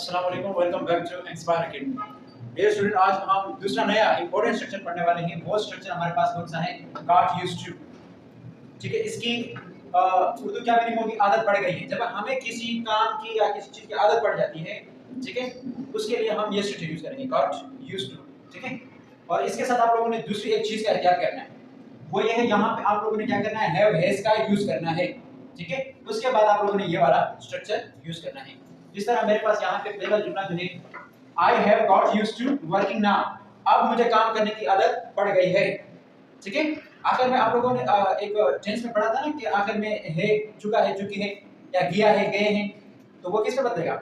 अस्सलाम वालेकुम, welcome back to inspire academy. Dear student, आज हम दूसरा नया इंपॉर्टेंट स्ट्रक्चर पढ़ने वाले हैं। वो स्ट्रक्चर हमारे पास कौन सा है? Got used to. ठीक है, इसकी उर्दू क्या मीनिंग होगी? आदत पड़ गई है। जब हमें किसी काम की या किसी चीज की आदत पड़ जाती है, ठीक है, उसके लिए हम ये स्ट्रक्चर यूज करेंगे, गॉट यूज्ड टू। ठीक है, और इसके साथ आप लोगों ने दूसरी एक चीज का एहतियात करना है, वो ये है, यहाँ पे आप लोगों ने क्या करना है? हैव हैज का यूज करना है। ठीक है, उसके बाद आप लोगों ने ये वाला स्ट्रक्चर यूज करना है। जिस तरह मेरे पास यहाँ पे पहला जुमला जो है, I have got used to working now, अब मुझे काम करने की आदत पड़ गई है। ठीक है, आखिर में आप लोगों ने एक टेंस में पढ़ा था ना कि आखिर में है, चुका है, चुकी है, या गया है, गए हैं, तो वो किस पे बदलेगा?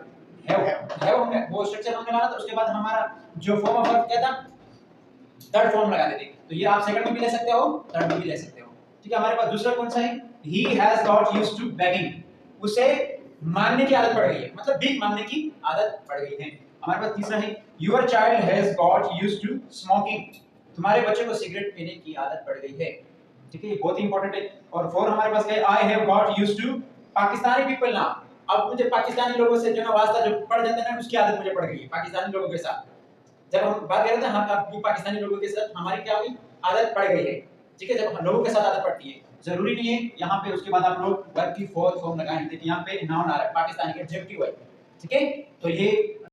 हैव हमने वो स्ट्रक्चर हमने माना था, उसके बाद हमारा जो फॉर्म ऑफ वर्ब क्या था? थर्ड फॉर्म लगा देते। तो ये आप सेकंड में भी ले सकते हो, थर्ड में भी ले सकते हो। ठीक है, हमारे पास दूसरा कौन सा है? He has got used to begging, उसे मांगने की आदत पड़ गई है, मतलब भीख मांगने की आदत पड़ गई है। हमारे पास तीसरा है, your child has got used to smoking, तुम्हारे बच्चे को सिगरेट पीने की आदत पड़ गई है। ठीक है, ये बहुत ही इंपॉर्टेंट है। और फोर हमारे पास क्या है? I have got used to Pakistani people now, अब मुझे पाकिस्तानी लोगों से जो ना वास्ता जो पड़ जाता है ना, उसकी आदत मुझे पड़ गई है पाकिस्तानी लोगों के साथ। जब हम बात कर रहे थे, हम अब पाकिस्तानी लोगों के साथ हमारी क्या हुई? आदत पड़ गई है। ठीक है, जब हम लोगों के साथ आदत पड़ती है, जरूरी नहीं है यहाँ पे उसके बाद आप लोग वर्ब की फोर्थ फॉर्म लगाएंगे। देखिए यहाँ पे नाउन आ रहा है, पाकिस्तानी के एडजेक्टिव है। ठीक है, तो ये